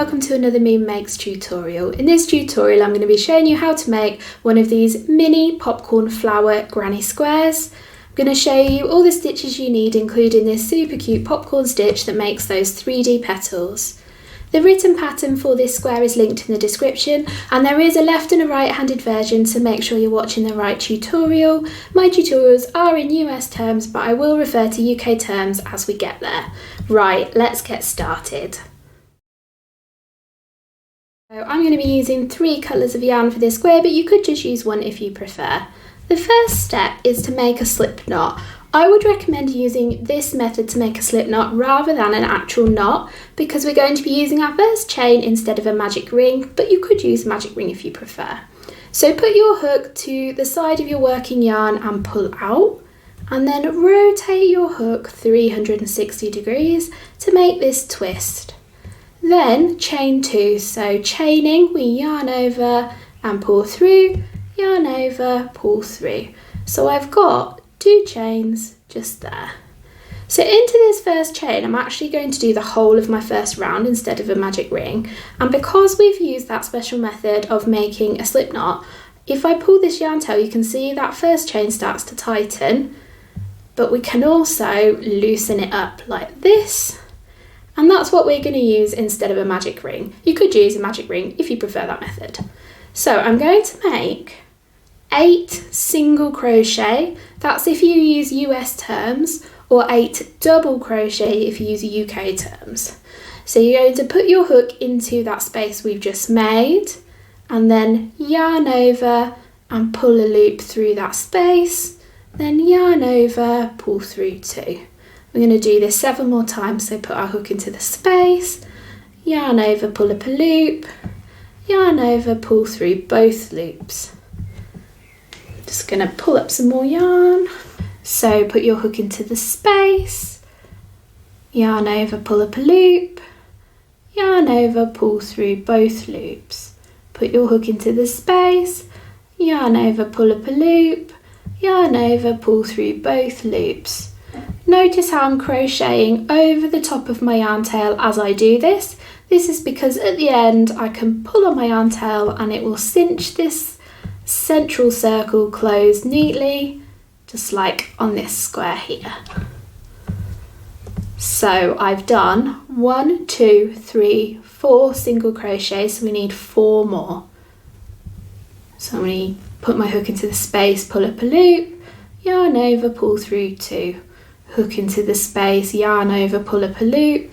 welcome to another Meema Makes tutorial. In this tutorial I'm going to be showing you how to make one of these mini popcorn flower granny squares. I'm going to show you all the stitches you need, including this super cute popcorn stitch that makes those 3D petals. The written pattern for this square is linked in the description, and there is a left and a right-handed version, so make sure you're watching the right tutorial. My tutorials are in US terms, but I will refer to UK terms as we get there. Right, let's get started. So I'm going to be using 3 colours of yarn for this square, but you could just use one if you prefer. The first step is to make a slip knot. I would recommend using this method to make a slip knot rather than an actual knot, because we're going to be using our first chain instead of a magic ring, but you could use a magic ring if you prefer. So put your hook to the side of your working yarn and pull out, and then rotate your hook 360 degrees to make this twist. Then chain 2, so chaining, we yarn over and pull through, yarn over, pull through. So I've got 2 chains just there. So into this first chain, I'm actually going to do the whole of my first round instead of a magic ring. And because we've used that special method of making a slip knot, if I pull this yarn tail, you can see that first chain starts to tighten, but we can also loosen it up like this. And that's what we're going to use instead of a magic ring. You could use a magic ring if you prefer that method. So I'm going to make 8 single crochet, that's if you use US terms, or 8 double crochet if you use UK terms. So you're going to put your hook into that space we've just made, and then yarn over and pull a loop through that space, then yarn over, pull through 2. We're going to do this 7 more times, so put our hook into the space, yarn over, pull up a loop, yarn over, pull through both loops. Just going to pull up some more yarn. So put your hook into the space, yarn over, pull up a loop, yarn over, pull through both loops. Put your hook into the space, yarn over, pull up a loop, yarn over, pull through both loops. Notice how I'm crocheting over the top of my yarn tail as I do this. This is because at the end I can pull on my yarn tail and it will cinch this central circle closed neatly, just like on this square here. So I've done 1, 2, 3, 4 single crochets, so we need 4 more. So I'm going to put my hook into the space, pull up a loop, yarn over, pull through 2, hook into the space, yarn over, pull up a loop,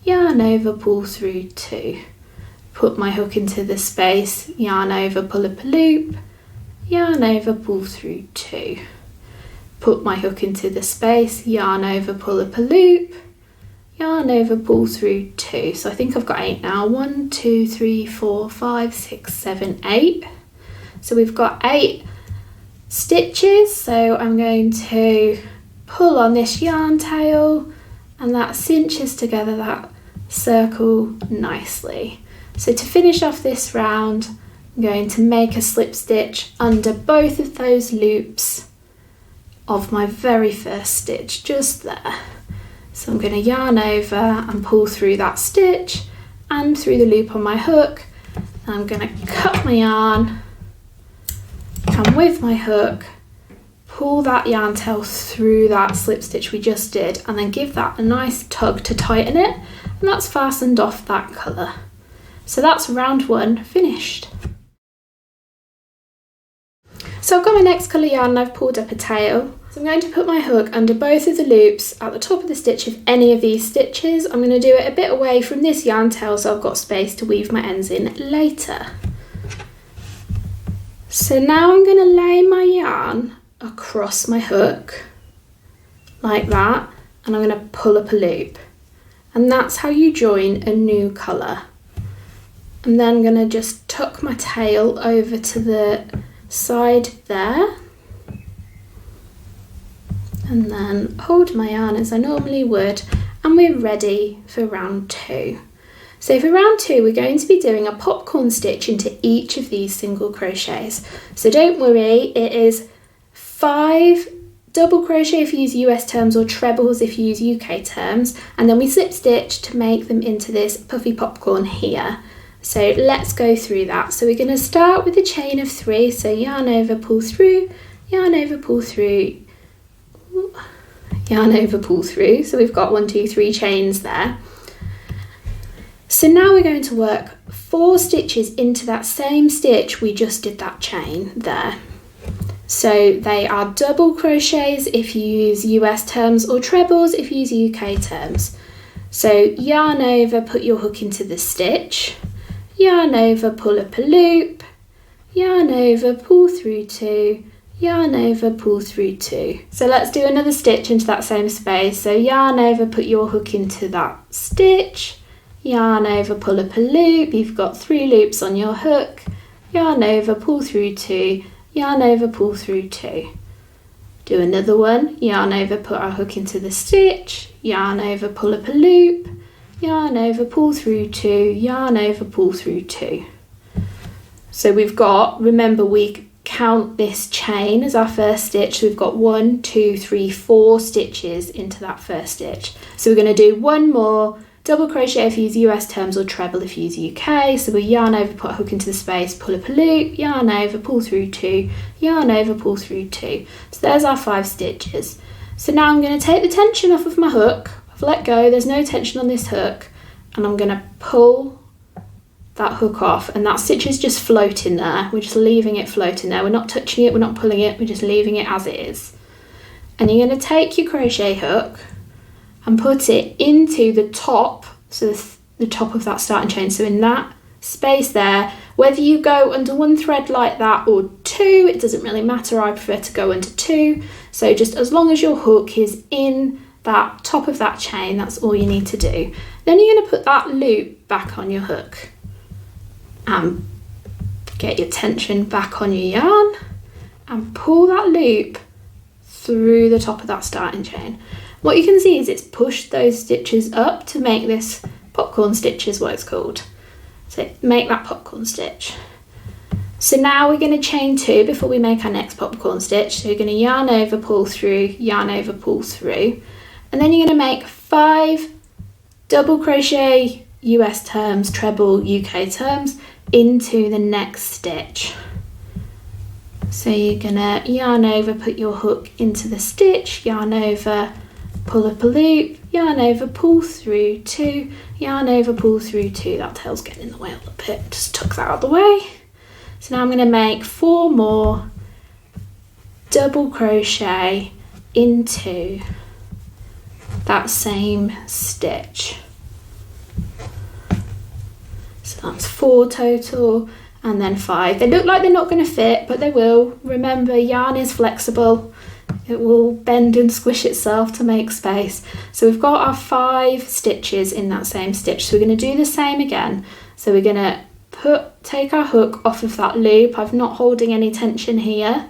yarn over, pull through 2, put my hook into the space, yarn over, pull up a loop, yarn over, pull through 2, put my hook into the space, yarn over, pull up a loop, yarn over, pull through 2. So I think I've got 8 now. 1, 2, 3, 4, 5, 6, 7, 8. So we've got 8 stitches. So I'm going to pull on this yarn tail and that cinches together that circle nicely. So to finish off this round, I'm going to make a slip stitch under both of those loops of my very first stitch, just there. So I'm going to yarn over and pull through that stitch and through the loop on my hook. And I'm going to cut my yarn and with my hook pull that yarn tail through that slip stitch we just did, and then give that a nice tug to tighten it, and that's fastened off that colour. So that's round 1 finished. So I've got my next colour yarn and I've pulled up a tail. So I'm going to put my hook under both of the loops at the top of the stitch of any of these stitches. I'm going to do it a bit away from this yarn tail so I've got space to weave my ends in later. So now I'm going to lay my yarn across my hook like that, and I'm going to pull up a loop, and that's how you join a new colour. I'm then going to just tuck my tail over to the side there, and then hold my yarn as I normally would, and we're ready for round 2. So for round 2 we're going to be doing a popcorn stitch into each of these single crochets. So don't worry, it is 5 double crochet if you use US terms, or trebles if you use UK terms, and then we slip stitch to make them into this puffy popcorn here. So let's go through that. So we're going to start with a chain of 3, so yarn over, pull through, yarn over, pull through, yarn over, pull through. So we've got 1, 2, 3 chains there. So now we're going to work 4 stitches into that same stitch we just did that chain there. So they are double crochets if you use US terms, or trebles if you use UK terms. So yarn over, put your hook into the stitch, yarn over, pull up a loop, yarn over, pull through 2, yarn over, pull through 2. So let's do another stitch into that same space. So yarn over, put your hook into that stitch, yarn over, pull up a loop, you've got 3 loops on your hook, yarn over, pull through 2, yarn over, pull through 2. Do another one, yarn over, put our hook into the stitch, yarn over, pull up a loop, yarn over, pull through 2, yarn over, pull through 2. So we've got, remember we count this chain as our first stitch, so we've got 1, 2, 3, 4 stitches into that first stitch. So we're going to do one more double crochet if you use US terms, or treble if you use UK. So we yarn over, put a hook into the space, pull up a loop, yarn over, pull through 2, yarn over, pull through 2. So there's our 5 stitches. So now I'm going to take the tension off of my hook. I've let go, there's no tension on this hook, and I'm going to pull that hook off, and that stitch is just floating there. We're just leaving it floating there. We're not touching it, we're not pulling it, we're just leaving it as it is. And you're going to take your crochet hook and put it into the top, so the top of that starting chain, so in that space there. Whether you go under 1 thread like that or 2, it doesn't really matter. I prefer to go under 2, so just as long as your hook is in that top of that chain, that's all you need to do. Then you're going to put that loop back on your hook and get your tension back on your yarn and pull that loop through the top of that starting chain. What you can see is it's pushed those stitches up to make this popcorn stitch, is what it's called. So make that popcorn stitch. So now we're going to chain 2 before we make our next popcorn stitch. So you're going to yarn over, pull through, yarn over, pull through, and then you're going to make 5 double crochet US terms, treble UK terms into the next stitch. So you're going to yarn over, put your hook into the stitch, yarn over, pull up a loop, yarn over, pull through 2, yarn over, pull through 2. That tail's getting in the way a little bit, just tuck that out of the way. So now I'm going to make 4 more double crochet into that same stitch. So that's 4 total, and then 5. They look like they're not going to fit, but they will. Remember, yarn is flexible. It will bend and squish itself to make space. So we've got our 5 stitches in that same stitch. So we're going to do the same again. So we're going to take our hook off of that loop. I'm not holding any tension here.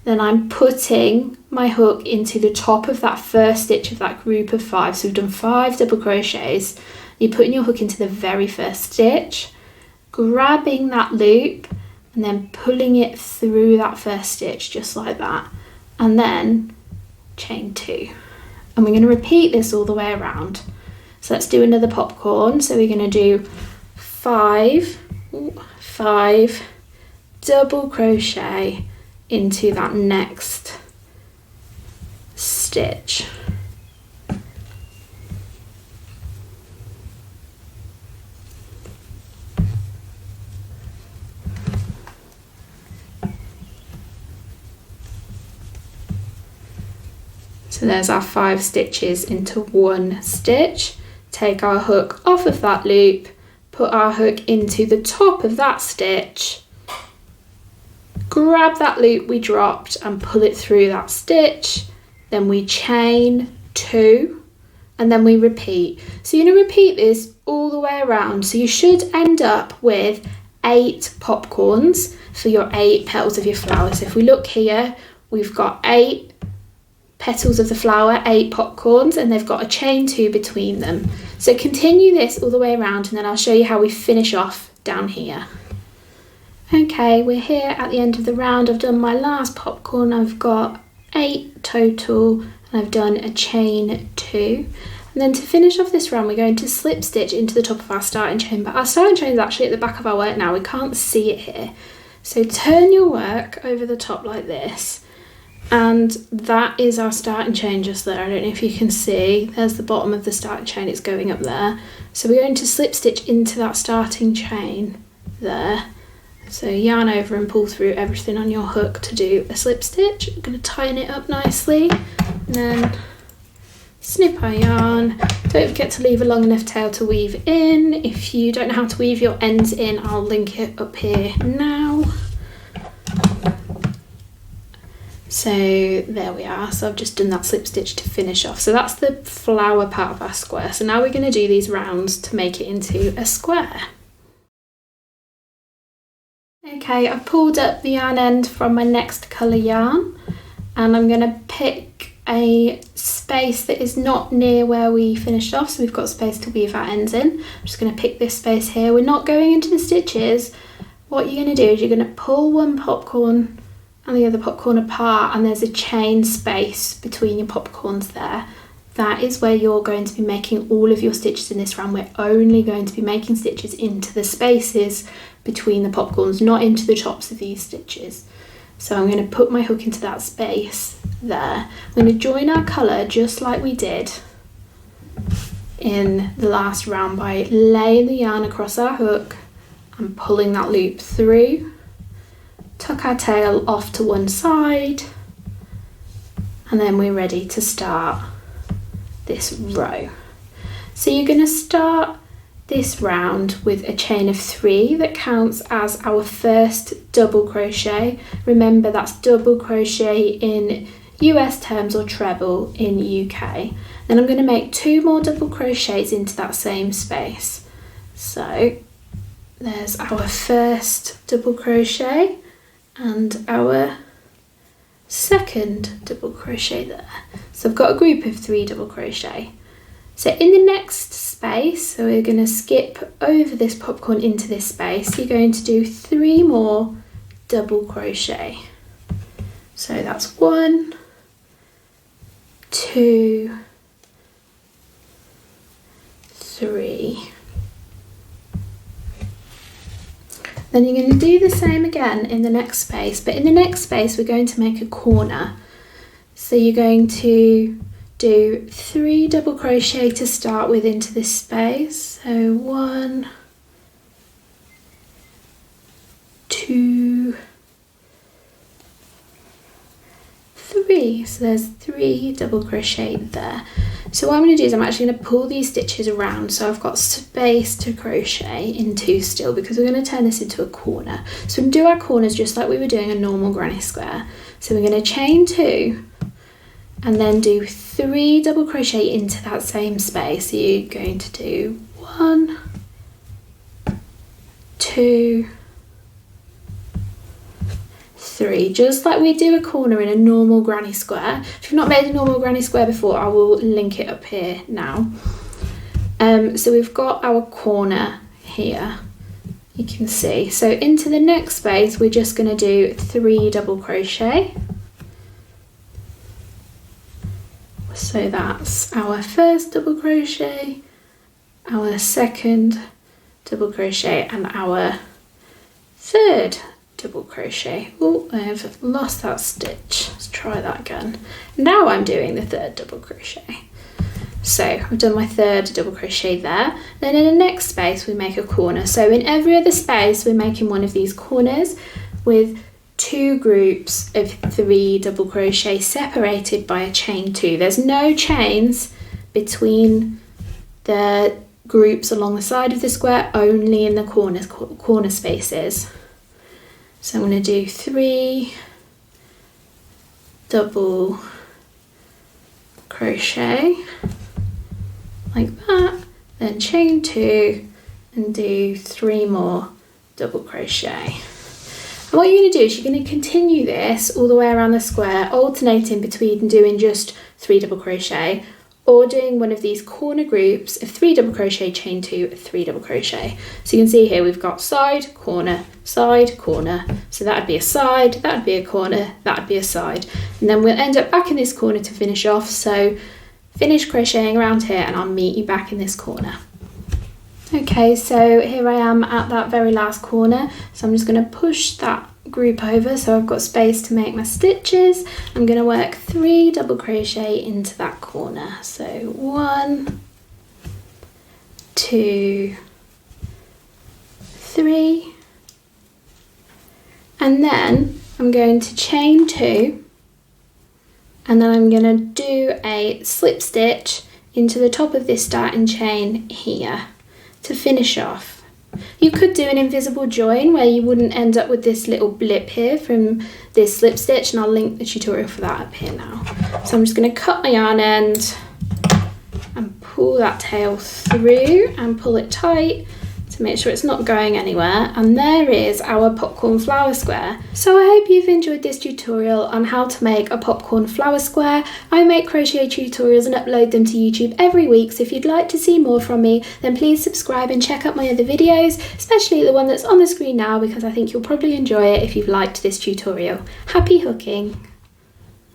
Then I'm putting my hook into the top of that first stitch of that group of 5. So we've done 5 double crochets. You're putting your hook into the very first stitch, grabbing that loop, and then pulling it through that first stitch, just like that. And then chain 2, and we're going to repeat this all the way around. So let's do another popcorn. So we're going to do 5 double crochet into that next stitch. So there's our 5 stitches into 1 stitch. Take our hook off of that loop, put our hook into the top of that stitch, grab that loop we dropped and pull it through that stitch. Then we chain 2, and then we repeat. So you're going to repeat this all the way around. So you should end up with 8 popcorns for your 8 petals of your flower. So if we look here, we've got 8 petals of the flower, 8 popcorns, and they've got a chain 2 between them. So continue this all the way around, and then I'll show you how we finish off down here. Okay, we're here at the end of the round. I've done my last popcorn. I've got 8 total, and I've done a chain 2. And then to finish off this round, we're going to slip stitch into the top of our starting chain, but our starting chain is actually at the back of our work now, we can't see it here. So turn your work over the top like this, and that is our starting chain just there. I don't know if you can see, there's the bottom of the starting chain, it's going up there. So we're going to slip stitch into that starting chain there. So yarn over and pull through everything on your hook to do a slip stitch. I'm going to tighten it up nicely, and then snip our yarn. Don't forget to leave a long enough tail to weave in. If you don't know how to weave your ends in, I'll link it up here now. So there we are. So I've just done that slip stitch to finish off. So that's the flower part of our square. So now we're going to do these rounds to make it into a square. Okay, I've pulled up the yarn end from my next colour yarn, and I'm going to pick a space that is not near where we finished off, so we've got space to weave our ends in. I'm just going to pick this space here. We're not going into the stitches. What you're going to do is you're going to pull one popcorn and the other popcorn apart, and there's a chain space between your popcorns there. That is where you're going to be making all of your stitches in this round. We're only going to be making stitches into the spaces between the popcorns, not into the tops of these stitches. So I'm going to put my hook into that space there. I'm going to join our colour just like we did in the last round by laying the yarn across our hook and pulling that loop through. Tuck our tail off to one side, and then we're ready to start this row. So you're going to start this round with a chain of 3 that counts as our first double crochet. Remember, that's double crochet in US terms or treble in UK. Then I'm going to make 2 more double crochets into that same space. So there's our first double crochet and our second double crochet there. So I've got a group of 3 double crochet. So in the next space, so we're going to skip over this popcorn into this space, you're going to do 3 more double crochet. So that's 1, 2, 3. Then you're going to do the same again in the next space, but in the next space we're going to make a corner. So you're going to do 3 double crochet to start with into this space. So 1, 2, 3. So there's 3 double crochet there. So what I'm going to do is I'm actually going to pull these stitches around, so I've got space to crochet into still, because we're going to turn this into a corner. So we're going to do our corners just like we were doing a normal granny square. So we're going to chain 2 and then do 3 double crochet into that same space. So you're going to do 1, 2, 3, just like we do a corner in a normal granny square. If you've not made a normal granny square before, I will link it up here now. So we've got our corner here, you can see. So into the next space, we're just going to do 3 double crochet. So that's our first double crochet, our second double crochet, and our third double crochet. Oh, I've lost that stitch. Let's try that again. Now I'm doing the third double crochet. So I've done my third double crochet there. Then in the next space we make a corner. So in every other space we're making one of these corners with 2 groups of 3 double crochet separated by a chain 2. There's no chains between the groups along the side of the square, only in the corner spaces. So I'm going to do 3 double crochet like that, then chain 2 and do 3 more double crochet. And what you're going to do is you're going to continue this all the way around the square, alternating between doing just 3 double crochet or doing one of these corner groups of 3 double crochet, chain 2, 3 double crochet. So you can see here we've got side, corner, side, corner. So that would be a side, that would be a corner, that would be a side. And then we'll end up back in this corner to finish off. So finish crocheting around here and I'll meet you back in this corner. Okay, so here I am at that very last corner. So I'm just going to push that group over so I've got space to make my stitches. I'm going to work 3 double crochet into that corner. So 1, 2, 3, and then I'm going to chain 2, and then I'm going to do a slip stitch into the top of this starting chain here to finish off. You could do an invisible join where you wouldn't end up with this little blip here from this slip stitch, and I'll link the tutorial for that up here now. So I'm just going to cut my yarn end and pull that tail through and pull it tight to make sure it's not going anywhere, and there is our popcorn flower square. So I hope you've enjoyed this tutorial on how to make a popcorn flower square. I make crochet tutorials and upload them to YouTube every week, so if you'd like to see more from me then please subscribe and check out my other videos, especially the one that's on the screen now, because I think you'll probably enjoy it if you've liked this tutorial. Happy hooking!